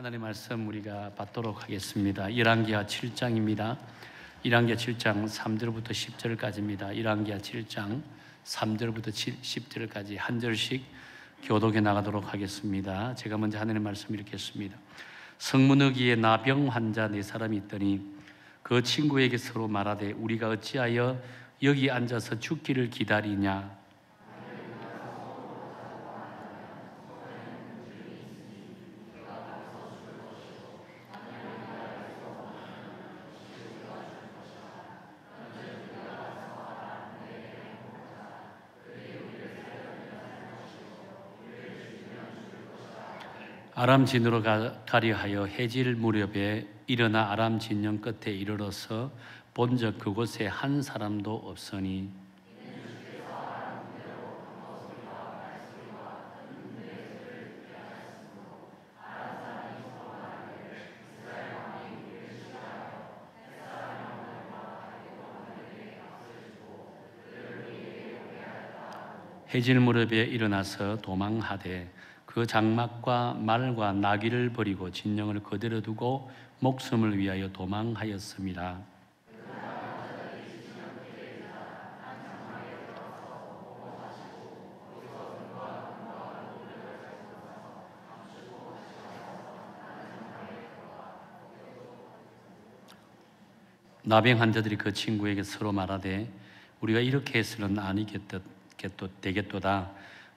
하나님의 말씀 우리가 받도록 하겠습니다. 열왕기하 7장입니다. 열왕기하 7장 3절부터 10절까지입니다. 열왕기하 7장 3절부터 10절까지 한 절씩 교독해 나가도록 하겠습니다. 제가 먼저 하나님의 말씀 읽겠습니다. 성문어기에 나병 환자 4사람이 있더니 그 친구에게 서로 말하되 우리가 어찌하여 여기 앉아서 죽기를 기다리냐. 아람 진으로 가려 하여 해질 무렵에 일어나 아람 진영 끝에 이르러서 본적 그곳에 한 사람도 없으니 해질 무렵에 일어나서 도망하되 그 장막과 말과 나귀를 버리고 진영을 그대로 두고 목숨을 위하여 도망하였습니다. 나병 환자들이 그 친구에게 서로 말하되 우리가 이렇게 해서는 되겠도다.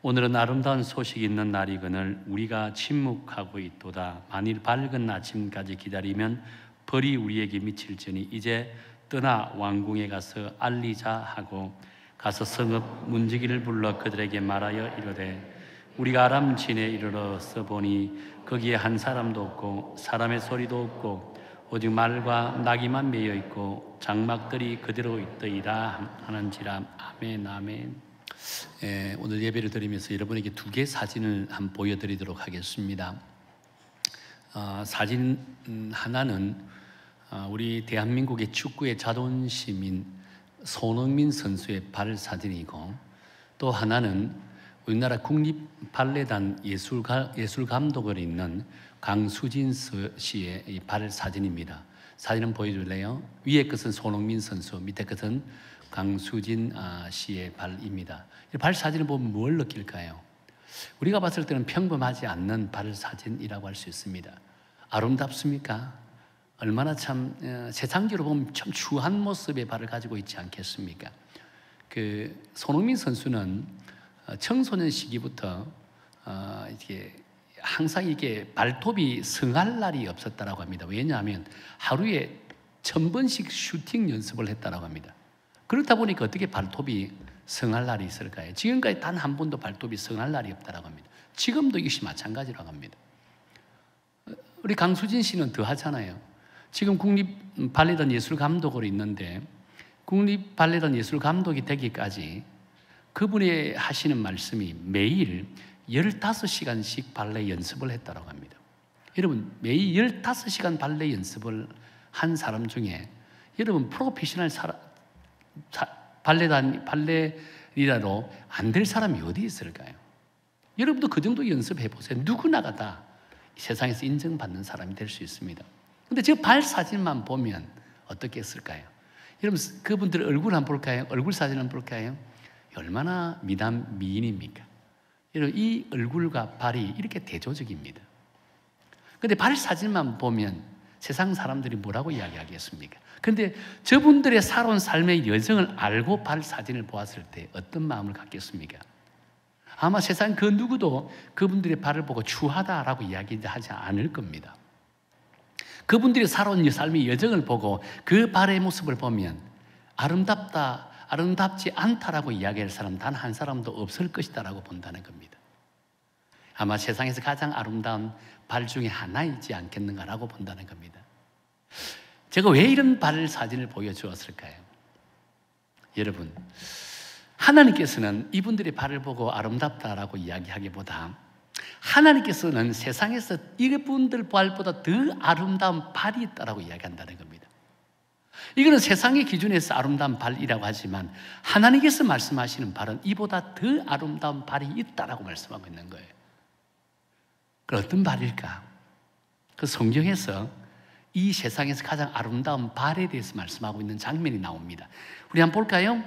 오늘은 아름다운 소식이 있는 날이거늘 우리가 침묵하고 있도다. 만일 밝은 아침까지 기다리면 벌이 우리에게 미칠지니 이제 떠나 왕궁에 가서 알리자 하고 가서 성읍 문지기를 불러 그들에게 말하여 이르되 우리가 아람 진에 이르러서 보니 거기에 한 사람도 없고 사람의 소리도 없고 오직 말과 나귀만 매여 있고 장막들이 그대로 있더이다 하는지라. 아멘. 아멘. 오늘 예배를 드리면서 여러분에게 2개 사진을 한번 보여드리도록 하겠습니다. 사진 하나는 우리 대한민국의 축구의 자존심인 손흥민 선수의 발 사진이고, 또 하나는 우리나라 국립발레단 예술감독을 있는 강수진 씨의 발 사진입니다. 사진은 보여줄래요? 위에 것은 손흥민 선수, 밑에 것은 강수진 씨의 발입니다. 발 사진을 보면 뭘 느낄까요? 우리가 봤을 때는 평범하지 않는 발 사진이라고 할 수 있습니다. 아름답습니까? 얼마나 참 세상적으로 보면 참 추한 모습의 발을 가지고 있지 않겠습니까? 그 손흥민 선수는 청소년 시기부터 이렇게 항상 이게 발톱이 성할 날이 없었다라고 합니다. 왜냐하면 하루에 1000번씩 슈팅 연습을 했다라고 합니다. 그렇다 보니까 어떻게 발톱이 성할 날이 있을까요? 지금까지 단 한 번도 발톱이 성할 날이 없다라고 합니다. 지금도 이것이 마찬가지라고 합니다. 우리 강수진 씨는 더 하잖아요. 지금 국립발레단 예술감독으로 있는데 국립발레단 예술감독이 되기까지 그분이 하시는 말씀이 매일 15시간씩 발레 연습을 했다고 합니다. 여러분, 매일 15시간 발레 연습을 한 사람 중에 여러분 프로페셔널 발레리라로 안 될 사람이 어디 있을까요? 여러분도 그 정도 연습해 보세요. 누구나가 다 세상에서 인정받는 사람이 될 수 있습니다. 근데 저 발 사진만 보면 어떻게 했을까요? 여러분, 그분들 얼굴 한번 볼까요? 얼굴 사진 한번 볼까요? 얼마나 미인입니까? 여러분, 이 얼굴과 발이 이렇게 대조적입니다. 근데 발 사진만 보면 세상 사람들이 뭐라고 이야기하겠습니까? 그런데 저분들의 살아온 삶의 여정을 알고 발 사진을 보았을 때 어떤 마음을 갖겠습니까? 아마 세상 그 누구도 그분들의 발을 보고 추하다라고 이야기하지 않을 겁니다. 그분들이 살아온 삶의 여정을 보고 그 발의 모습을 보면 아름답다, 아름답지 않다라고 이야기할 사람 단 한 사람도 없을 것이다라고 본다는 겁니다. 아마 세상에서 가장 아름다운 발 중에 하나이지 않겠는가라고 본다는 겁니다. 제가 왜 이런 발 사진을 보여주었을까요? 여러분, 하나님께서는 이분들의 발을 보고 아름답다라고 이야기하기보다 하나님께서는 세상에서 이분들 발보다 더 아름다운 발이 있다라고 이야기한다는 겁니다. 이거는 세상의 기준에서 아름다운 발이라고 하지만 하나님께서 말씀하시는 발은 이보다 더 아름다운 발이 있다라고 말씀하고 있는 거예요. 그 어떤 발일까? 그 성경에서 이 세상에서 가장 아름다운 발에 대해서 말씀하고 있는 장면이 나옵니다. 우리 한번 볼까요?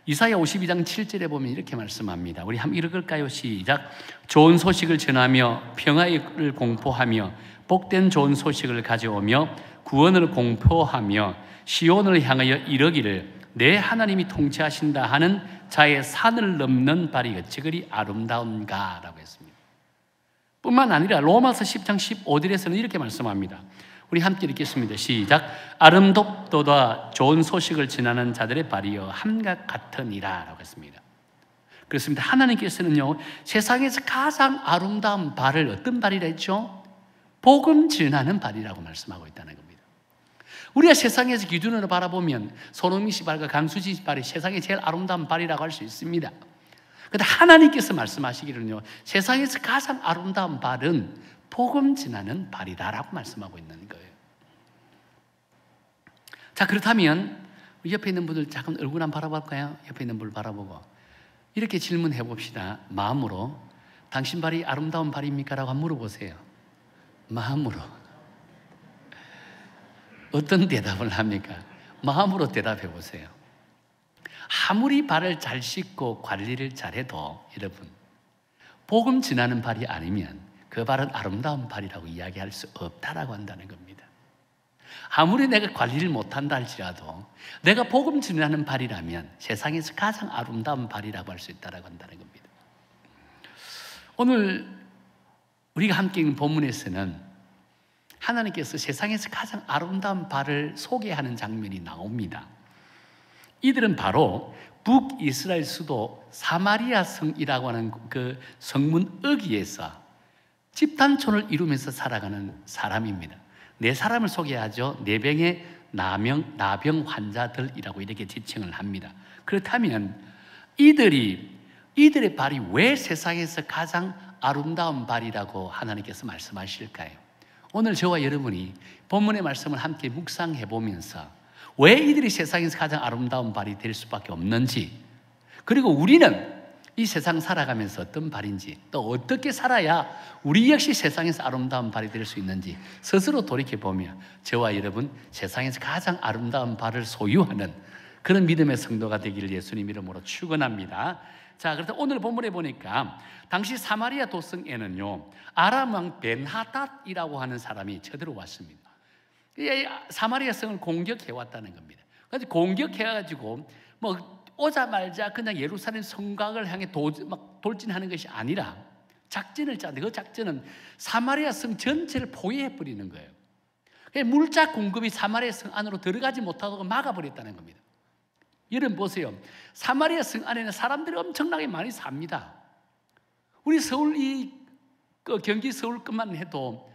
이사야 52장 7절에 보면 이렇게 말씀합니다. 우리 한번 읽을까요? 시작. 좋은 소식을 전하며 평화를 공포하며 복된 좋은 소식을 가져오며 구원을 공포하며 시온을 향하여 이르기를 내 하나님이 통치하신다 하는 자의 산을 넘는 발이 어찌 그리 아름다운가 라고 했습니다. 뿐만 아니라 로마서 10장 15절에서는 이렇게 말씀합니다. 우리 함께 읽겠습니다. 시작. 아름답도다 좋은 소식을 전하는 자들의 발이여 함과 같으니라 라고 했습니다. 그렇습니다. 하나님께서는요, 세상에서 가장 아름다운 발을 어떤 발이라 했죠? 복음 전하는 발이라고 말씀하고 있다는 겁니다. 우리가 세상에서 기준으로 바라보면 손흥민 씨 발과 강수지 씨 발이 세상에 제일 아름다운 발이라고 할 수 있습니다. 그런데 하나님께서 말씀하시기로는요, 세상에서 가장 아름다운 발은 복음 전하는 발이다라고 말씀하고 있는 거예요. 자, 그렇다면 옆에 있는 분들 잠깐 얼굴 한번 바라볼까요? 옆에 있는 분을 바라보고 이렇게 질문해 봅시다. 마음으로 당신 발이 아름다운 발입니까? 라고 한번 물어보세요. 마음으로. 어떤 대답을 합니까? 마음으로 대답해 보세요. 아무리 발을 잘 씻고 관리를 잘해도 여러분, 복음 전하는 발이 아니면 그 발은 아름다운 발이라고 이야기할 수 없다라고 한다는 겁니다. 아무리 내가 관리를 못한다 할지라도 내가 복음 전하는 발이라면 세상에서 가장 아름다운 발이라고 할 수 있다라고 한다는 겁니다. 오늘 우리가 함께 읽는 본문에서는 하나님께서 세상에서 가장 아름다운 발을 소개하는 장면이 나옵니다. 이들은 바로 북이스라엘 수도 사마리아 성이라고 하는 그 성문 어귀에서 집단촌을 이루면서 살아가는 사람입니다. 네 사람을 소개하죠. 네 병의 나병 환자들이라고 이렇게 지칭을 합니다. 그렇다면 이들의 발이 왜 세상에서 가장 아름다운 발이라고 하나님께서 말씀하실까요? 오늘 저와 여러분이 본문의 말씀을 함께 묵상해 보면서 왜 이들이 세상에서 가장 아름다운 발이 될 수밖에 없는지, 그리고 우리는 이 세상 살아가면서 어떤 발인지, 또 어떻게 살아야 우리 역시 세상에서 아름다운 발이 될 수 있는지 스스로 돌이켜보며 저와 여러분 세상에서 가장 아름다운 발을 소유하는 그런 믿음의 성도가 되기를 예수님 이름으로 축원합니다. 자, 그래서 오늘 본문에 보니까 당시 사마리아 도성에는요, 아람 왕 벤하닷이라고 하는 사람이 쳐들어왔습니다. 사마리아 성을 공격해 왔다는 겁니다. 그래서 공격해가지고 오자마자 그냥 예루살렘 성곽을 향해 돌진하는 것이 아니라 작전을 짜는데, 그 작전은 사마리아 성 전체를 포위해 버리는 거예요. 물자 공급이 사마리아 성 안으로 들어가지 못하도록 막아버렸다는 겁니다. 여러분 보세요. 사마리아 성 안에는 사람들이 엄청나게 많이 삽니다. 우리 서울 경기 서울권만 해도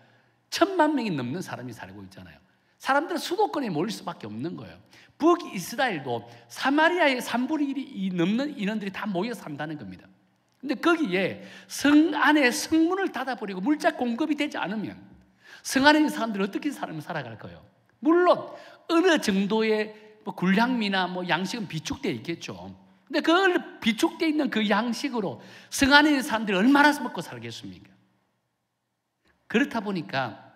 1,000만 명이 넘는 사람이 살고 있잖아요. 사람들은 수도권에 몰릴 수밖에 없는 거예요. 북이스라엘도 사마리아의 3분의 1이 넘는 인원들이 다 모여 산다는 겁니다. 근데 거기에 성 안에 성문을 닫아버리고 물자 공급이 되지 않으면 성 안에 있는 사람들이 어떻게 살아갈 거예요? 물론 어느 정도의 군량미나 양식은 비축되어 있겠죠. 근데 그 비축되어 있는 그 양식으로 성 안에 있는 사람들이 얼마나 먹고 살겠습니까? 그렇다 보니까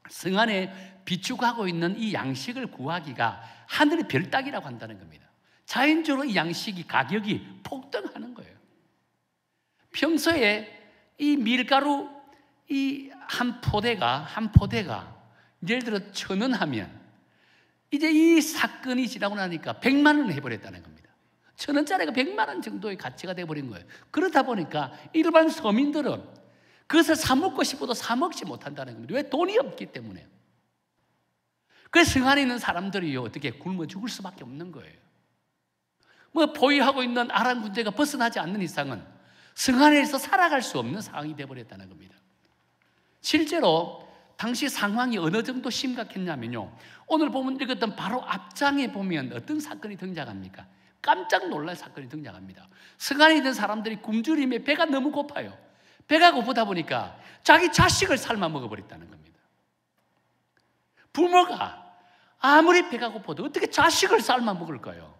성 안에 비축하고 있는 이 양식을 구하기가 하늘의 별 따기라고 한다는 겁니다. 자연적으로 이 양식이 가격이 폭등하는 거예요. 평소에 이 밀가루 이 한 포대가 예를 들어 1,000원 하면 이제 이 사건이 지나고 나니까 100만 원을 해버렸다는 겁니다. 1,000원짜리가 100만 원 정도의 가치가 돼버린 거예요. 그러다 보니까 일반 서민들은 그것을 사 먹고 싶어도 사 먹지 못한다는 겁니다. 왜? 돈이 없기 때문에. 그래서 성 안에 있는 사람들이 어떻게 굶어 죽을 수밖에 없는 거예요. 보유하고 있는 아람 군대가 벗어나지 않는 이상은 성 안에서 살아갈 수 없는 상황이 되어버렸다는 겁니다. 실제로 당시 상황이 어느 정도 심각했냐면요, 오늘 보면 읽었던 바로 앞장에 보면 어떤 사건이 등장합니까? 깜짝 놀랄 사건이 등장합니다. 성 안에 있는 사람들이 굶주림에 배가 너무 고파요. 배가 고프다 보니까 자기 자식을 삶아 먹어버렸다는 겁니다. 부모가 아무리 배가 고파도 어떻게 자식을 삶아 먹을까요?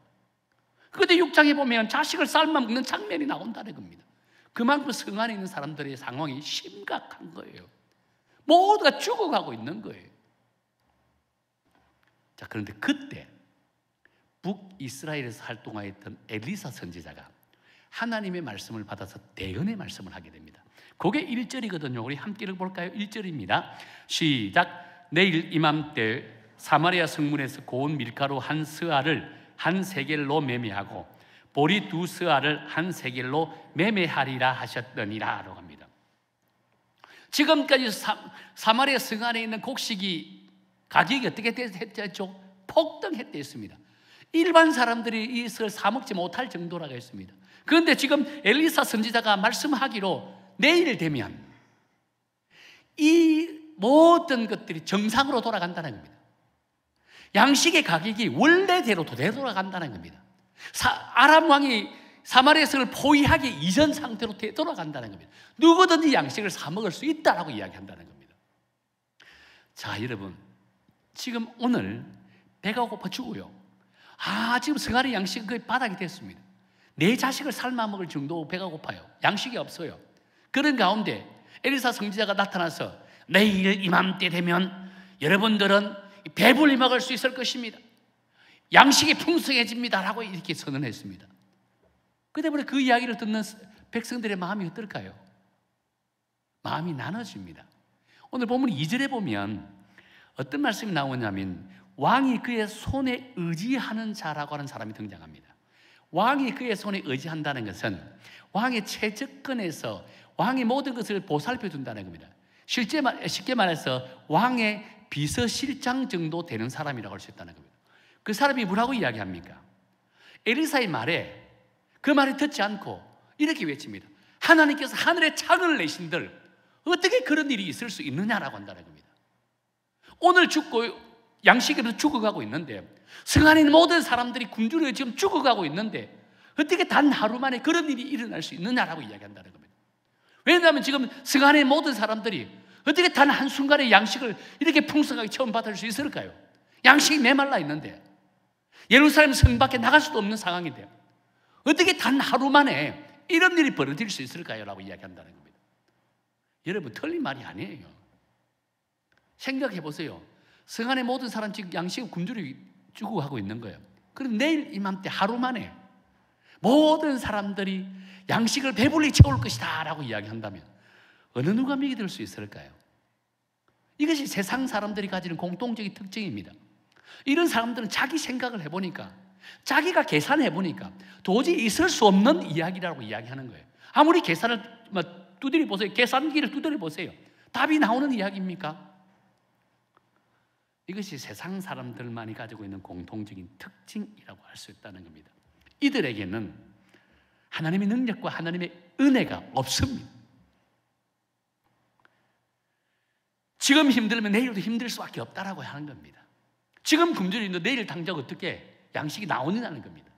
그런데 6장에 보면 자식을 삶아 먹는 장면이 나온다는 겁니다. 그만큼 성 안에 있는 사람들의 상황이 심각한 거예요. 모두가 죽어가고 있는 거예요. 자, 그런데 그때 북이스라엘에서 활동하였던 엘리사 선지자가 하나님의 말씀을 받아서 대언의 말씀을 하게 됩니다. 그게 1절이거든요. 우리 함께 읽어볼까요? 1절입니다. 시작. 내일 이맘때 사마리아 성문에서 고운 밀가루 한 스아를 한 세겔로 매매하고 보리 2 스아를 한 세겔로 매매하리라 하셨더니라 라고 합니다. 지금까지 사마리아 성 안에 있는 곡식이 가격이 어떻게 했죠? 폭등했습니다. 일반 사람들이 이것을 사 먹지 못할 정도라고 했습니다. 그런데 지금 엘리사 선지자가 말씀하기로 내일 되면 이 모든 것들이 정상으로 돌아간다는 겁니다. 양식의 가격이 원래대로 되돌아간다는 겁니다. 아람 왕이 사마리아 성을 포위하기 이전 상태로 되돌아간다는 겁니다. 누구든지 양식을 사 먹을 수 있다라고 이야기한다는 겁니다. 자, 여러분, 지금 오늘 배가 고파 죽어요. 지금 성 안의 양식은 거의 바닥이 됐습니다. 내 자식을 삶아 먹을 정도 배가 고파요. 양식이 없어요. 그런 가운데 엘리사 선지자가 나타나서 내일 이맘때 되면 여러분들은 배불리 먹을 수 있을 것입니다. 양식이 풍성해집니다 라고 이렇게 선언했습니다. 그때부터 그 이야기를 듣는 백성들의 마음이 어떨까요? 마음이 나눠집니다. 오늘 본문 2절에 보면 어떤 말씀이 나오냐면 왕이 그의 손에 의지하는 자라고 하는 사람이 등장합니다. 왕이 그의 손에 의지한다는 것은 왕의 최측근에서 왕의 모든 것을 보살펴 준다는 겁니다. 쉽게 말해서 왕의 비서실장 정도 되는 사람이라고 할 수 있다는 겁니다. 그 사람이 뭐라고 이야기합니까? 엘리사의 말에 그 말을 듣지 않고 이렇게 외칩니다. 하나님께서 하늘에 창을 내신들 어떻게 그런 일이 있을 수 있느냐라고 한다는 겁니다. 오늘 죽고 양식으로 죽어가고 있는데 성 안에 있는 모든 사람들이 굶주려 지금 죽어가고 있는데 어떻게 단 하루 만에 그런 일이 일어날 수 있느냐라고 이야기한다는 겁니다. 왜냐하면 지금 성 안에 있는 모든 사람들이 어떻게 단 한순간에 양식을 이렇게 풍성하게 처음 받을 수 있을까요? 양식이 메말라 있는데 예루살렘 성 밖에 나갈 수도 없는 상황인데 어떻게 단 하루 만에 이런 일이 벌어질 수 있을까요? 라고 이야기한다는 겁니다. 여러분, 틀린 말이 아니에요. 생각해 보세요. 성 안에 모든 사람 지금 양식을 굶주려 죽어가고 있는 거예요. 그럼 내일 이맘때 하루 만에 모든 사람들이 양식을 배불리 채울 것이다 라고 이야기한다면 어느 누가 믿을 수 있을까요? 이것이 세상 사람들이 가지는 공통적인 특징입니다. 이런 사람들은 자기 생각을 해보니까 자기가 계산해보니까 도저히 있을 수 없는 이야기라고 이야기하는 거예요. 아무리 계산을 두드려 보세요. 계산기를 두드려 보세요. 답이 나오는 이야기입니까? 이것이 세상 사람들만이 가지고 있는 공통적인 특징이라고 할 수 있다는 겁니다. 이들에게는 하나님의 능력과 하나님의 은혜가 없습니다. 지금 힘들면 내일도 힘들 수밖에 없다라고 하는 겁니다. 지금 굶주려 있는데 내일 당장 어떻게 양식이 나오느냐는 겁니다.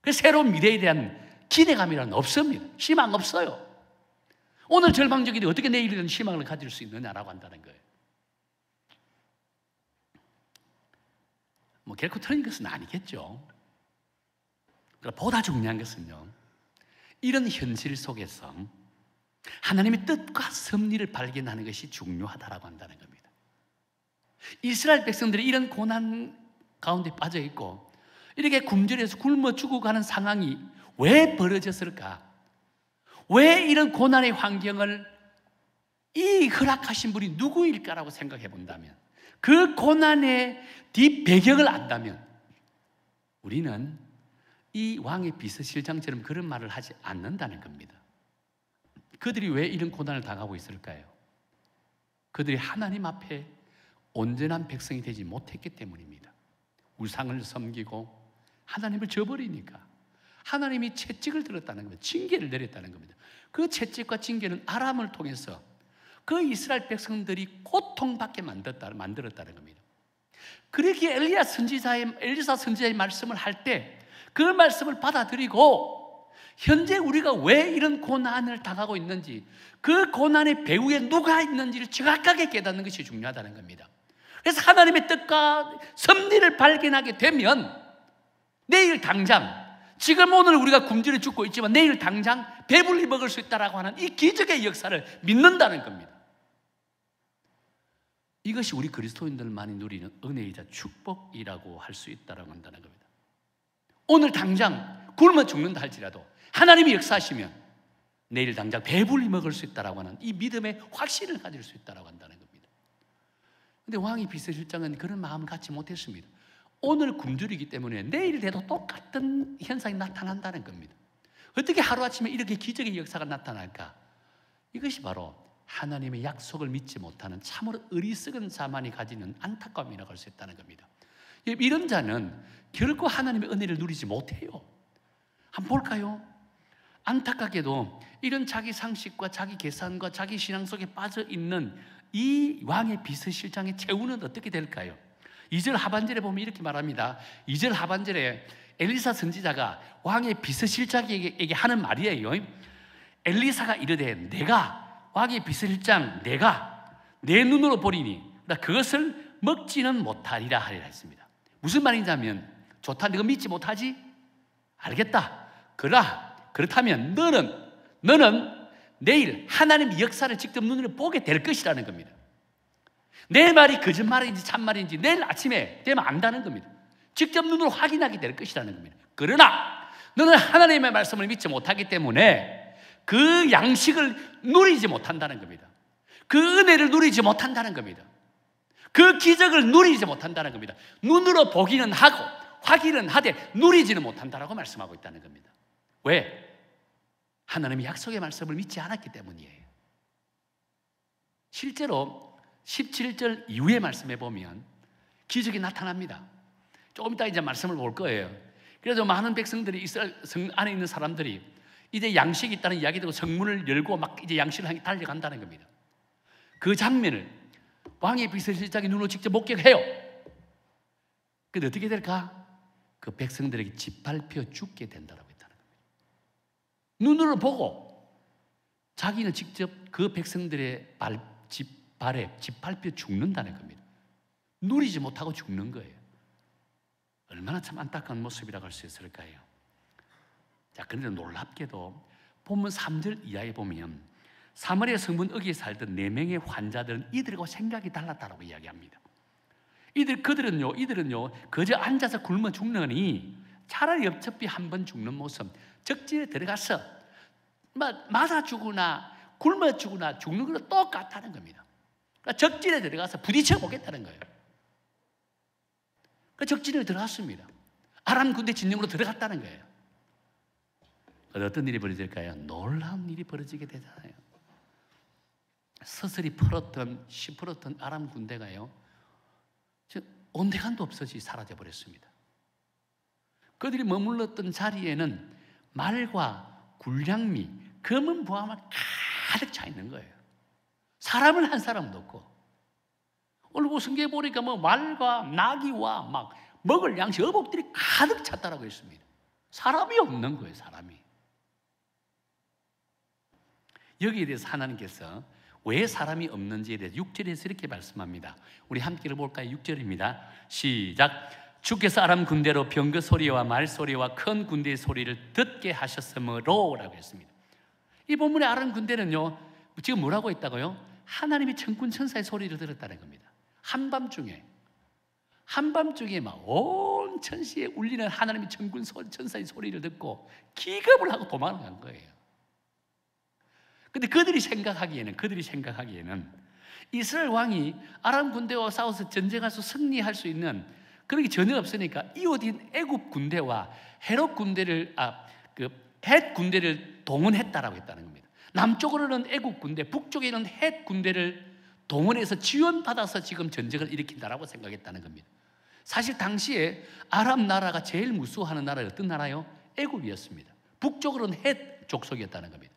그래서 새로운 미래에 대한 기대감이란 없습니다. 희망 없어요. 오늘 절망적인데 어떻게 내일이든 희망을 가질 수 있느냐라고 한다는 거예요. 결코 틀린 것은 아니겠죠. 그러나 보다 중요한 것은요, 이런 현실 속에서 하나님의 뜻과 섭리를 발견하는 것이 중요하다라고 한다는 겁니다. 이스라엘 백성들이 이런 고난 가운데 빠져 있고 이렇게 굶주려서 굶어 죽어가는 상황이 왜 벌어졌을까? 왜 이런 고난의 환경을 이 허락하신 분이 누구일까라고 생각해 본다면, 그 고난의 뒷배경을 안다면 우리는 이 왕의 비서실장처럼 그런 말을 하지 않는다는 겁니다. 그들이 왜 이런 고난을 당하고 있을까요? 그들이 하나님 앞에 온전한 백성이 되지 못했기 때문입니다. 우상을 섬기고 하나님을 저버리니까 하나님이 채찍을 들었다는 겁니다. 징계를 내렸다는 겁니다. 그 채찍과 징계는 아람을 통해서 그 이스라엘 백성들이 고통받게 만들었다는 겁니다. 그렇게 엘리사 선지자의 말씀을 할 때 그 말씀을 받아들이고 현재 우리가 왜 이런 고난을 당하고 있는지, 그 고난의 배후에 누가 있는지를 정확하게 깨닫는 것이 중요하다는 겁니다. 그래서 하나님의 뜻과 섭리를 발견하게 되면 내일 당장, 지금 오늘 우리가 굶주려 죽고 있지만 내일 당장 배불리 먹을 수 있다라고 하는 이 기적의 역사를 믿는다는 겁니다. 이것이 우리 그리스도인들만이 누리는 은혜이자 축복이라고 할 수 있다고 한다는 겁니다. 오늘 당장 굶어 죽는다 할지라도 하나님이 역사하시면 내일 당장 배불리 먹을 수 있다고 하는 이 믿음의 확신을 가질 수 있다고 한다는 겁니다. 그런데 왕이 비서실장은 그런 마음을 갖지 못했습니다. 오늘 굶주리기 때문에 내일 돼도 똑같은 현상이 나타난다는 겁니다. 어떻게 하루아침에 이렇게 기적의 역사가 나타날까? 이것이 바로 하나님의 약속을 믿지 못하는 참으로 어리석은 자만이 가지는 안타까움이라고 할 수 있다는 겁니다. 이런 자는 결코 하나님의 은혜를 누리지 못해요. 한번 볼까요? 안타깝게도 이런 자기 상식과 자기 계산과 자기 신앙 속에 빠져 있는 이 왕의 비서실장의 최후는 어떻게 될까요? 2절 하반절에 보면 이렇게 말합니다. 2절 하반절에 엘리사 선지자가 왕의 비서실장에게 하는 말이에요. 엘리사가 이르되 내가 왕의 비서실장 내가 내 눈으로 보리니 그것을 먹지는 못하리라 하리라 했습니다. 무슨 말이냐면 좋다 네가 믿지 못하지? 알겠다. 그렇다면 너는 내일 하나님의 역사를 직접 눈으로 보게 될 것이라는 겁니다. 내 말이 거짓말인지 참말인지 내일 아침에 되면 안다는 겁니다. 직접 눈으로 확인하게 될 것이라는 겁니다. 그러나 너는 하나님의 말씀을 믿지 못하기 때문에 그 양식을 누리지 못한다는 겁니다. 그 은혜를 누리지 못한다는 겁니다. 그 기적을 누리지 못한다는 겁니다. 눈으로 보기는 하고 확인은 하되 누리지는 못한다라고 말씀하고 있다는 겁니다. 왜? 하나님의 약속의 말씀을 믿지 않았기 때문이에요. 실제로 17절 이후의 말씀에 보면 기적이 나타납니다. 조금 이따 이제 말씀을 볼 거예요. 그래서 많은 백성들이 이스라엘 성 안에 있는 사람들이 이제 양식이 있다는 이야기 듣고 성문을 열고 막 이제 양식을 향해 달려간다는 겁니다. 그 장면을 왕의 비서실장이 눈으로 직접 목격해요. 근데 어떻게 될까? 그 백성들에게 짓밟혀 죽게 된다고 했다는 겁니다. 눈으로 보고 자기는 직접 그 백성들의 발에 짓밟혀 죽는다는 겁니다. 누리지 못하고 죽는 거예요. 얼마나 참 안타까운 모습이라고 할 수 있을까요? 자, 그런데 놀랍게도 본문 3절 이하에 보면 사마리아 성문 어귀에 살던 4명의 환자들은 이들과 생각이 달랐다고 이야기합니다. 이들은요 그저 앉아서 굶어 죽느니 차라리 어차피 한 번 죽는 모습 적진에 들어가서 맞아 죽으나 굶어 죽으나 죽는 거랑 똑같다는 겁니다. 그러니까 적진에 들어가서 부딪혀 보겠다는 거예요. 그 적진에 들어갔습니다. 아람 군대 진영으로 들어갔다는 거예요. 어떤 일이 벌어질까요? 놀라운 일이 벌어지게 되잖아요. 서슬이 시퍼렇던 아람 군대가요 온데간도 없어지 사라져버렸습니다. 그들이 머물렀던 자리에는 말과 굴량미, 검은 보화만 가득 차 있는 거예요. 사람을 한 사람도 없고. 오늘 성경에 보니까 말과 나귀와 막 먹을 양식 어복들이 가득 찼다라고 했습니다. 사람이 없는 거예요, 사람이. 여기에 대해서 하나님께서 왜 사람이 없는지에 대해서 6절에서 이렇게 말씀합니다. 우리 함께 읽어볼까요? 6절입니다. 시작. 주께서 아람 군대로 병거 소리와 말 소리와 큰 군대의 소리를 듣게 하셨으므로 라고 했습니다. 이 본문의 아람 군대는요 지금 뭐라고 했다고요? 하나님의 천군 천사의 소리를 들었다는 겁니다. 한밤중에 막 온 천시에 울리는 하나님의 천군 천사의 소리를 듣고 기겁을 하고 도망을 간 거예요. 근데 그들이 생각하기에는 이스라엘 왕이 아람 군대와 싸워서 전쟁해서 승리할 수 있는 그런 게 전혀 없으니까 이웃인 애굽 군대와 헷 군대를 동원했다라고 했다는 겁니다. 남쪽으로는 애굽 군대, 북쪽에는 헷 군대를 동원해서 지원받아서 지금 전쟁을 일으킨다라고 생각했다는 겁니다. 사실 당시에 아람 나라가 제일 무수하는 나라가 어떤 나라요? 애굽이었습니다. 북쪽으로는 헷 족속이었다는 겁니다.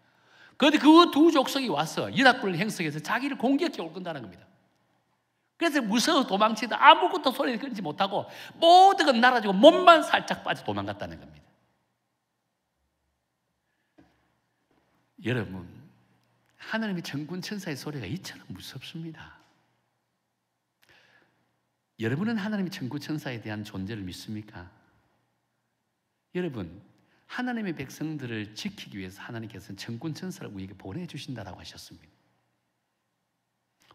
그런데 그 두 족속이 와서 연합군을 형성해서 자기를 공격해 올 건다는 겁니다. 그래서 무서워 도망치다 아무것도 소리를 끊지 못하고 모든 건 날아지고 몸만 살짝 빠져 도망갔다는 겁니다. 여러분, 하나님의 천군 천사의 소리가 이처럼 무섭습니다. 여러분은 하나님의 천군 천사에 대한 존재를 믿습니까? 여러분, 하나님의 백성들을 지키기 위해서 하나님께서는 천군 천사를 우리에게 보내주신다라고 하셨습니다.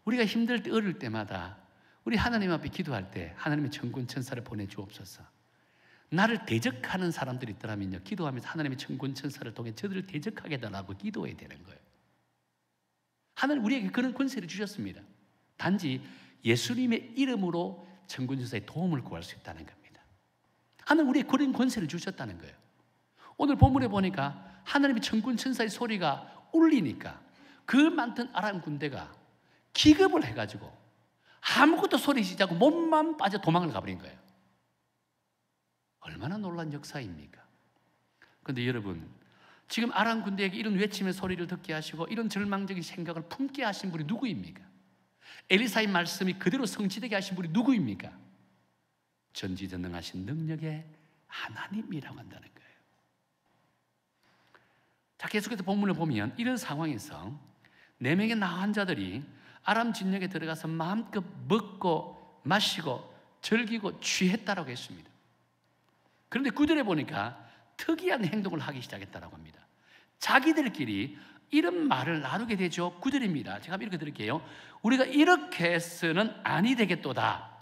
우리가 힘들 때 어릴 때마다 우리 하나님 앞에 기도할 때 하나님의 천군 천사를 보내주옵소서. 나를 대적하는 사람들이 있더라면요, 기도하면서 하나님의 천군 천사를 통해 저들을 대적하게 해달라고 기도해야 되는 거예요. 하나님 우리에게 그런 권세를 주셨습니다. 단지 예수님의 이름으로 천군 천사의 도움을 구할 수 있다는 겁니다. 하나님 우리에게 그런 권세를 주셨다는 거예요. 오늘 본문에 보니까 하나님의 천군 천사의 소리가 울리니까 그 많던 아람 군대가 기겁을 해가지고 아무것도 소리치지 않고 몸만 빠져 도망을 가버린 거예요. 얼마나 놀란 역사입니까? 그런데 여러분, 지금 아람 군대에게 이런 외침의 소리를 듣게 하시고 이런 절망적인 생각을 품게 하신 분이 누구입니까? 엘리사의 말씀이 그대로 성취되게 하신 분이 누구입니까? 전지전능하신 능력의 하나님이라고 한다는 거예요. 자, 계속해서 본문을 보면 이런 상황에서 4명의 나환자들이 아람 진영에 들어가서 마음껏 먹고 마시고 즐기고 취했다라고 했습니다. 그런데 9절에 보니까 특이한 행동을 하기 시작했다라고 합니다. 자기들끼리 이런 말을 나누게 되죠. 9절입니다. 제가 한번 읽어드릴게요. 우리가 이렇게 해서는 아니 되겠도다.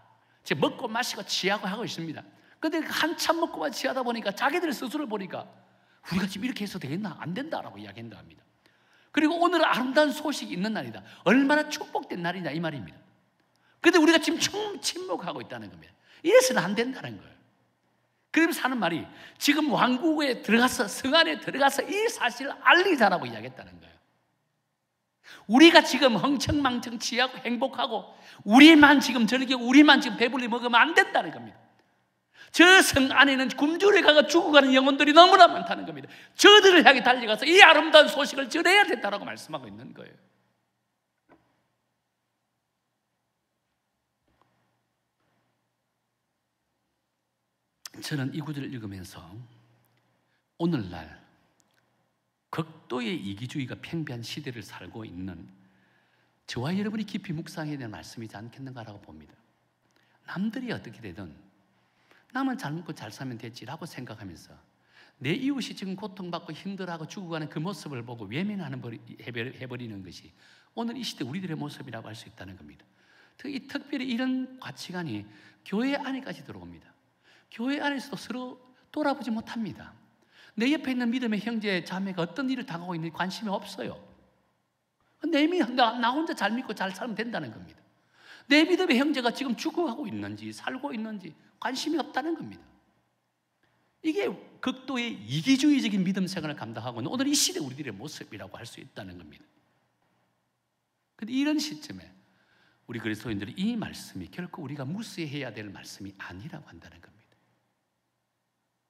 지금 먹고 마시고 취하고 하고 있습니다. 그런데 한참 먹고만 취하다 보니까 자기들 스스로 보니까 우리가 지금 이렇게 해서 되겠나? 안 된다라고 이야기한다 합니다. 그리고 오늘은 아름다운 소식이 있는 날이다. 얼마나 축복된 날이냐 이 말입니다. 그런데 우리가 지금 침묵하고 있다는 겁니다. 이래서는 안 된다는 거예요. 그러면서 하는 말이 지금 왕국에 들어가서 성 안에 들어가서 이 사실을 알리자라고 이야기했다는 거예요. 우리가 지금 흥청망청 취하고 행복하고 우리만 지금 즐기고 우리만 지금 배불리 먹으면 안 된다는 겁니다. 저 성 안에는 굶주려 가고 죽어가는 영혼들이 너무나 많다는 겁니다. 저들을 향해 달려가서 이 아름다운 소식을 전해야 된다고 말씀하고 있는 거예요. 저는 이 구절을 읽으면서 오늘날 극도의 이기주의가 팽배한 시대를 살고 있는 저와 여러분이 깊이 묵상해야 되는 말씀이지 않겠는가라고 봅니다. 남들이 어떻게 되든 나만 잘 먹고 잘 살면 됐지라고 생각하면서 내 이웃이 지금 고통받고 힘들어하고 죽어가는 그 모습을 보고 외면해버리는 것이 오늘 이 시대 우리들의 모습이라고 할 수 있다는 겁니다. 특별히 이런 가치관이 교회 안에까지 들어옵니다. 교회 안에서도 서로 돌아보지 못합니다. 내 옆에 있는 믿음의 형제 자매가 어떤 일을 당하고 있는지 관심이 없어요. 나 혼자 잘 믿고 잘 살면 된다는 겁니다. 내 믿음의 형제가 지금 죽어가고 있는지 살고 있는지 관심이 없다는 겁니다. 이게 극도의 이기주의적인 믿음 생활을 감당하고 있는 오늘 이 시대 우리들의 모습이라고 할 수 있다는 겁니다. 그런데 이런 시점에 우리 그리스도인들이 이 말씀이 결코 우리가 무시해야 될 말씀이 아니라고 한다는 겁니다.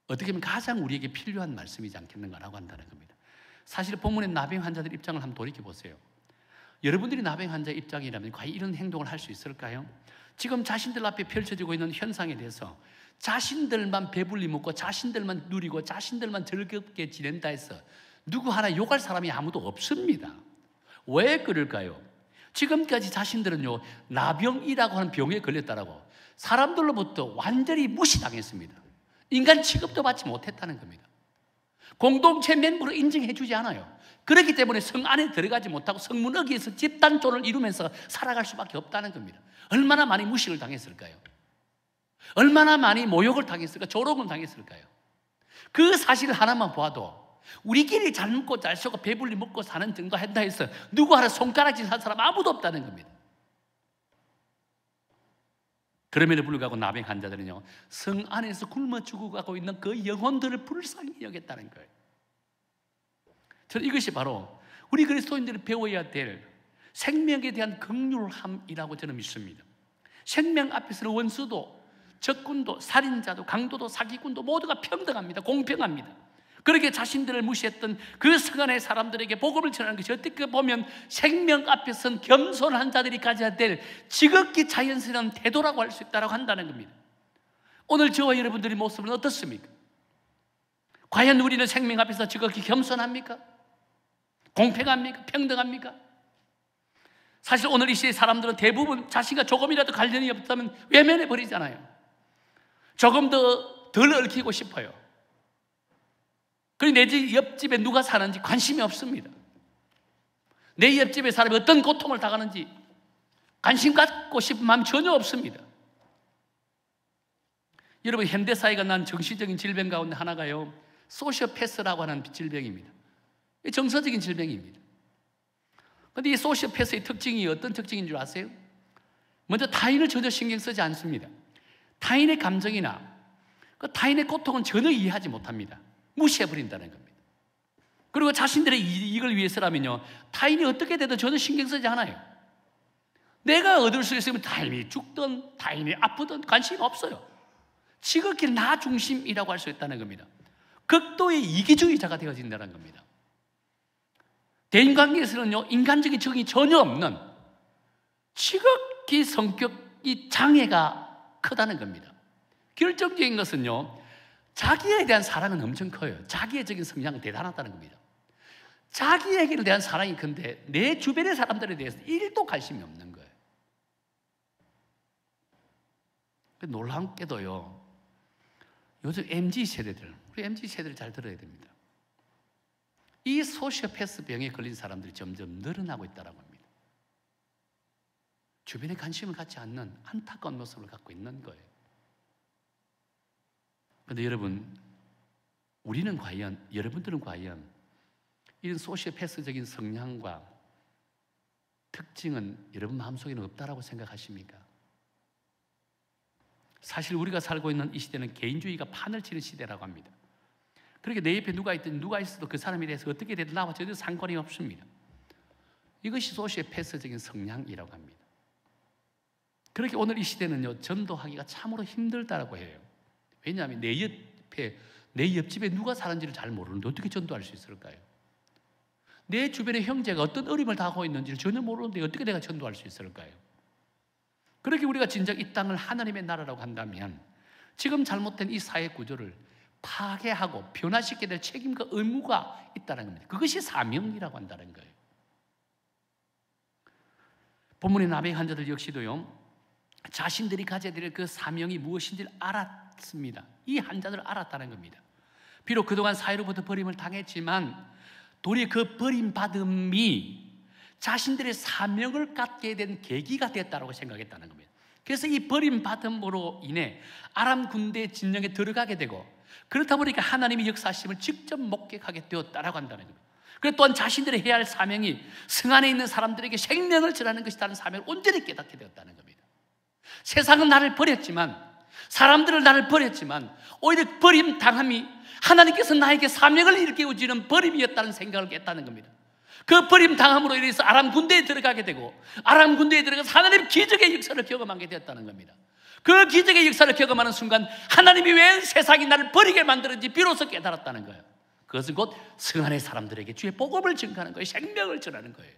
어떻게 보면 가장 우리에게 필요한 말씀이지 않겠는가라고 한다는 겁니다. 사실 본문의 나병 환자들 입장을 한번 돌이켜보세요. 여러분들이 나병 환자 입장이라면 과연 이런 행동을 할 수 있을까요? 지금 자신들 앞에 펼쳐지고 있는 현상에 대해서 자신들만 배불리 먹고 자신들만 누리고 자신들만 즐겁게 지낸다 해서 누구 하나 욕할 사람이 아무도 없습니다. 왜 그럴까요? 지금까지 자신들은요, 나병이라고 하는 병에 걸렸다라고 사람들로부터 완전히 무시당했습니다. 인간 취급도 받지 못했다는 겁니다. 공동체 멤버로 인정해 주지 않아요. 그렇기 때문에 성 안에 들어가지 못하고 성문 어귀에서 집단존을 이루면서 살아갈 수밖에 없다는 겁니다. 얼마나 많이 무식을 당했을까요? 얼마나 많이 모욕을 당했을까? 조롱을 당했을까요? 그 사실 하나만 보아도 우리끼리 잘 먹고 잘 쉬고 배불리 먹고 사는 정도 한다 해서 누구 하나 손가락질 한 사람 아무도 없다는 겁니다. 그럼에도 불구하고 나병 환자들은요, 성 안에서 굶어 죽어가고 있는 그 영혼들을 불쌍히 여겼다는 거예요. 저는 이것이 바로 우리 그리스도인들이 배워야 될 생명에 대한 긍휼함이라고 저는 믿습니다. 생명 앞에서는 원수도 적군도 살인자도 강도도 사기꾼도 모두가 평등합니다. 공평합니다. 그렇게 자신들을 무시했던 그 성 안의 사람들에게 복음을 전하는 것이 어떻게 보면 생명 앞에서는 겸손한 자들이 가져야 될 지극히 자연스러운 태도라고 할 수 있다고 한다는 겁니다. 오늘 저와 여러분들의 모습은 어떻습니까? 과연 우리는 생명 앞에서 지극히 겸손합니까? 공평합니까? 평등합니까? 사실 오늘 이 시대의 사람들은 대부분 자신과 조금이라도 관련이 없다면 외면해 버리잖아요. 조금 더 덜 얽히고 싶어요. 그리고 내 집 옆집에 누가 사는지 관심이 없습니다. 내 옆집에 사람이 어떤 고통을 당하는지 관심 갖고 싶은 마음이 전혀 없습니다. 여러분, 현대사회가 난 정신적인 질병 가운데 하나가요, 소시오패스라고 하는 질병입니다. 정서적인 질병입니다. 그런데 이 소시오패스의 특징이 어떤 특징인 줄 아세요? 먼저 타인을 전혀 신경 쓰지 않습니다. 타인의 감정이나 그 타인의 고통은 전혀 이해하지 못합니다. 무시해버린다는 겁니다. 그리고 자신들의 이익을 위해서라면요, 타인이 어떻게 되든 전혀 신경 쓰지 않아요. 내가 얻을 수 있으면 타인이 죽든 타인이 아프든 관심 없어요. 지극히 나 중심이라고 할 수 있다는 겁니다. 극도의 이기주의자가 되어진다는 겁니다. 대인관계에서는요, 인간적인 정이 전혀 없는 지극히 성격이 장애가 크다는 겁니다. 결정적인 것은요, 자기에 대한 사랑은 엄청 커요. 자기애적인 성향은 대단하다는 겁니다. 자기에게 대한 사랑이 큰데 내 주변의 사람들에 대해서 1도 관심이 없는 거예요. 놀랍게도요, 요즘 MZ세대들, 우리 MZ세대를 잘 들어야 됩니다. 이 소시오패스 병에 걸린 사람들이 점점 늘어나고 있다고 합니다. 주변에 관심을 갖지 않는 안타까운 모습을 갖고 있는 거예요. 그런데 여러분, 우리는 과연, 여러분들은 과연 이런 소시오패스적인 성향과 특징은 여러분 마음속에는 없다라고 생각하십니까? 사실 우리가 살고 있는 이 시대는 개인주의가 판을 치는 시대라고 합니다. 그렇게 내 옆에 누가 있든 누가 있어도 그 사람에 대해서 어떻게 되든 나와 전혀 상관이 없습니다. 이것이 소시오패스적인 성향이라고 합니다. 그렇게 오늘 이 시대는요, 전도하기가 참으로 힘들다라고 해요. 왜냐하면 내 옆집에 누가 사는지를 잘 모르는데 어떻게 전도할 수 있을까요? 내 주변의 형제가 어떤 어려움을 당하고 있는지를 전혀 모르는데 어떻게 내가 전도할 수 있을까요? 그렇게 우리가 진작 이 땅을 하나님의 나라라고 한다면 지금 잘못된 이 사회 구조를 파괴하고 변화시켜야 될 책임과 의무가 있다는 겁니다. 그것이 사명이라고 한다는 거예요. 본문의 나병 환자들 역시도요, 자신들이 가져야 될 그 사명이 무엇인지를 알았습니다. 이 환자들을 알았다는 겁니다. 비록 그동안 사회로부터 버림을 당했지만 도리어 그 버림받음이 자신들의 사명을 갖게 된 계기가 됐다고 생각했다는 겁니다. 그래서 이 버림받음으로 인해 아람 군대 진영에 들어가게 되고, 그렇다 보니까 하나님의 역사심을 직접 목격하게 되었다라고 한다는 겁니다. 그리고 또한 자신들이 해야 할 사명이 성 안에 있는 사람들에게 생명을 전하는 것이라는 사명을 온전히 깨닫게 되었다는 겁니다. 세상은 나를 버렸지만, 사람들은 나를 버렸지만 오히려 버림당함이 하나님께서 나에게 사명을 일깨워주는 버림이었다는 생각을 했다는 겁니다. 그 버림당함으로 인해서 아람 군대에 들어가게 되고, 아람 군대에 들어가서 하나님의 기적의 역사를 경험하게 되었다는 겁니다. 그 기적의 역사를 경험하는 순간 하나님이 왜 세상이 나를 버리게 만들었는지 비로소 깨달았다는 거예요. 그것은 곧 성 안의 사람들에게 주의 복음을 증거하는 거예요. 생명을 전하는 거예요.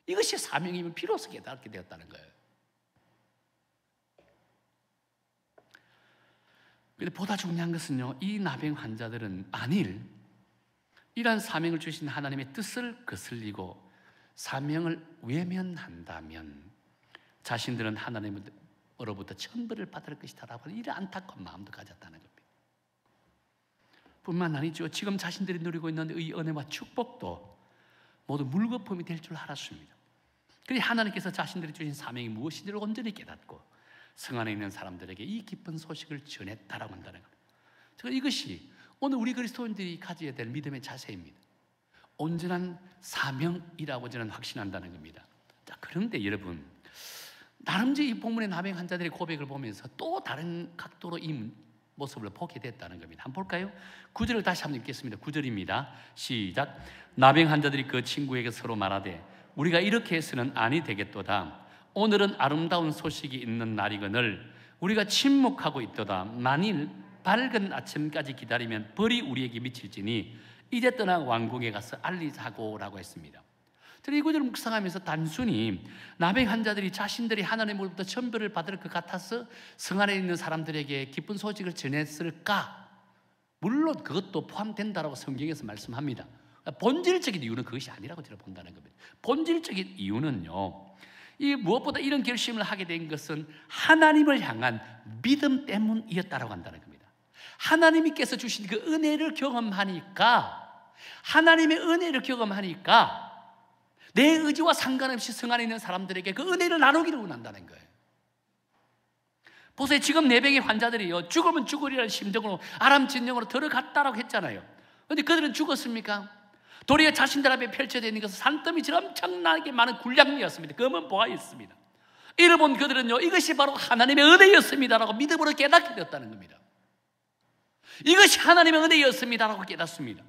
이것이 사명이면 비로소 깨닫게 되었다는 거예요. 근데 보다 중요한 것은요, 이 나병 환자들은 만일 이러한 사명을 주신 하나님의 뜻을 거슬리고 사명을 외면한다면 자신들은 하나님으로부터 천벌을 받을 것이다라고 하는 이런 안타까운 마음도 가졌다는 겁니다. 뿐만 아니죠, 지금 자신들이 누리고 있는 이 은혜와 축복도 모두 물거품이 될 줄 알았습니다. 그래서 하나님께서 자신들이 주신 사명이 무엇인지를 온전히 깨닫고 성 안에 있는 사람들에게 이 기쁜 소식을 전했다라고 한다는 겁니다. 이것이 오늘 우리 그리스도인들이 가져야 될 믿음의 자세입니다. 온전한 사명이라고 저는 확신한다는 겁니다. 자, 그런데 여러분, 나름대로 이 본문의 나병 환자들의 고백을 보면서 또 다른 각도로 이 모습을 보게 됐다는 겁니다. 한번 볼까요? 9절을 다시 한번 읽겠습니다. 9절입니다. 시작. 나병 환자들이 그 친구에게 서로 말하되 우리가 이렇게 해서는 아니 되겠도다. 오늘은 아름다운 소식이 있는 날이거늘 우리가 침묵하고 있도다. 만일 밝은 아침까지 기다리면 벌이 우리에게 미칠지니 이제 떠나 왕궁에 가서 알리자고 라고 했습니다. 저는 이 구절을 묵상하면서 단순히 나병 환자들이 자신들이 하나님으로부터 천벌을 받을 것 같아서 성 안에 있는 사람들에게 기쁜 소식을 전했을까? 물론 그것도 포함된다라고 성경에서 말씀합니다. 본질적인 이유는 그것이 아니라고 저는 본다는 겁니다. 본질적인 이유는요, 이 무엇보다 이런 결심을 하게 된 것은 하나님을 향한 믿음 때문이었다라고 한다는 겁니다. 하나님께서 주신 그 은혜를 경험하니까, 하나님의 은혜를 경험하니까 내 의지와 상관없이 성 안에 있는 사람들에게 그 은혜를 나누기를 원한다는 거예요. 보세요. 지금 내병의 환자들이요, 죽으면 죽으리라는 심정으로 아람 진영으로 들어갔다라고 했잖아요. 그런데 그들은 죽었습니까? 도리어 자신들 앞에 펼쳐져 있는 것은 산더미처럼 엄청나게 많은 군량미였습니다. 검은 보화였습니다. 이를 본 그들은요, 이것이 바로 하나님의 은혜였습니다라고 믿음으로 깨닫게 되었다는 겁니다. 이것이 하나님의 은혜였습니다라고 깨닫습니다.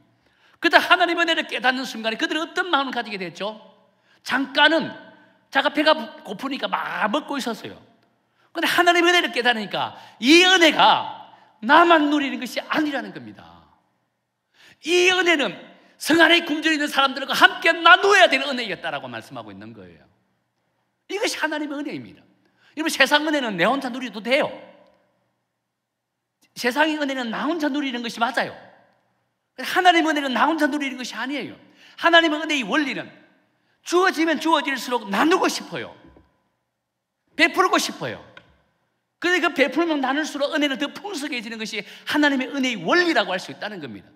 그때 하나님의 은혜를 깨닫는 순간에 그들은 어떤 마음을 가지게 됐죠? 잠깐은 자가 배가 고프니까 막 먹고 있었어요. 그런데 하나님의 은혜를 깨닫으니까 이 은혜가 나만 누리는 것이 아니라는 겁니다. 이 은혜는 성 안에 굶주려 있는 사람들과 함께 나누어야 되는 은혜였다라고 말씀하고 있는 거예요. 이것이 하나님의 은혜입니다. 여러분, 세상 은혜는 내 혼자 누리도 돼요. 세상의 은혜는 나 혼자 누리는 것이 맞아요. 하나님의 은혜는 나 혼자 누리는 것이 아니에요. 하나님의 은혜의 원리는 주어지면 주어질수록 나누고 싶어요. 베풀고 싶어요. 그런데 그 베풀면 나눌수록 은혜는 더 풍성해지는 것이 하나님의 은혜의 원리라고 할 수 있다는 겁니다.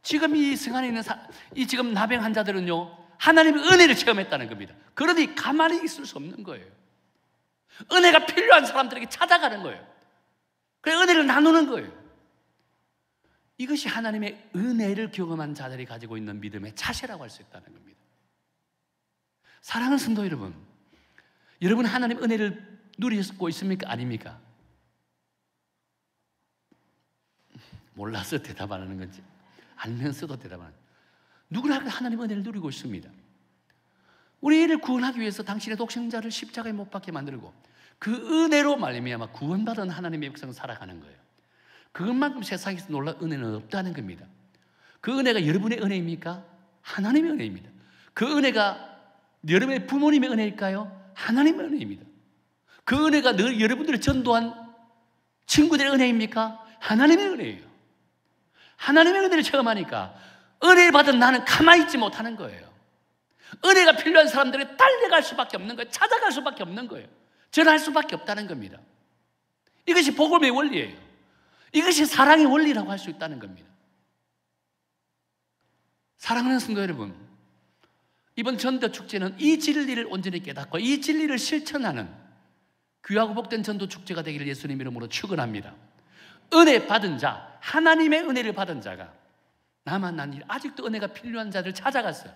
지금 이 성 안에 있는 이 지금 나병 환자들은요, 하나님의 은혜를 체험했다는 겁니다. 그러니 가만히 있을 수 없는 거예요. 은혜가 필요한 사람들에게 찾아가는 거예요. 그래서 은혜를 나누는 거예요. 이것이 하나님의 은혜를 경험한 자들이 가지고 있는 믿음의 자세라고 할 수 있다는 겁니다. 사랑하는 성도 여러분, 여러분 하나님 은혜를 누리고 있습니까? 아닙니까? 몰라서 대답하는 건지 알면서도 대답하는, 누구나 하나님 은혜를 누리고 있습니다. 우리 애를 구원하기 위해서 당신의 독생자를 십자가에 못 박게 만들고 그 은혜로 말미암아 구원받은 하나님의 백성을 살아가는 거예요. 그것만큼 세상에서 놀라운 은혜는 없다는 겁니다. 그 은혜가 여러분의 은혜입니까? 하나님의 은혜입니다. 그 은혜가 여러분의 부모님의 은혜일까요? 하나님의 은혜입니다. 그 은혜가 여러분들을 전도한 친구들의 은혜입니까? 하나님의 은혜예요. 하나님의 은혜를 체험하니까 은혜를 받은 나는 가만히 있지 못하는 거예요. 은혜가 필요한 사람들이 달려갈 수밖에 없는 거예요. 찾아갈 수밖에 없는 거예요. 전할 수밖에 없다는 겁니다. 이것이 복음의 원리예요. 이것이 사랑의 원리라고 할 수 있다는 겁니다. 사랑하는 성도 여러분, 이번 전도 축제는 이 진리를 온전히 깨닫고 이 진리를 실천하는 귀하고 복된 전도 축제가 되기를 예수님 이름으로 축원합니다. 은혜 받은 자, 하나님의 은혜를 받은 자가 나만 난 일, 아직도 은혜가 필요한 자들 찾아가서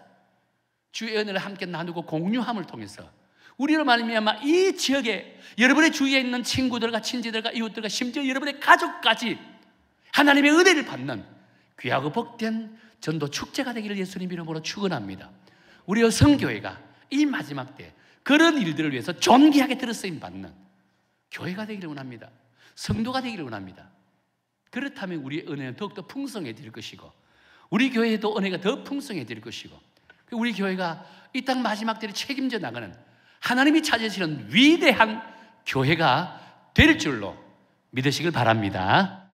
주의 은혜를 함께 나누고 공유함을 통해서 우리로 말미암아 이 지역에 여러분의 주위에 있는 친구들과 친지들과 이웃들과 심지어 여러분의 가족까지 하나님의 은혜를 받는 귀하고 복된 전도 축제가 되기를 예수님 이름으로 축원합니다. 우리 여성교회가 이 마지막 때 그런 일들을 위해서 존귀하게 들어쓰임 받는 교회가 되기를 원합니다. 성도가 되기를 원합니다. 그렇다면 우리의 은혜는 더욱더 풍성해질 것이고 우리 교회에도 은혜가 더 풍성해질 것이고 우리 교회가 이 땅 마지막 때를 책임져 나가는 하나님이 찾으시는 위대한 교회가 될 줄로 믿으시길 바랍니다.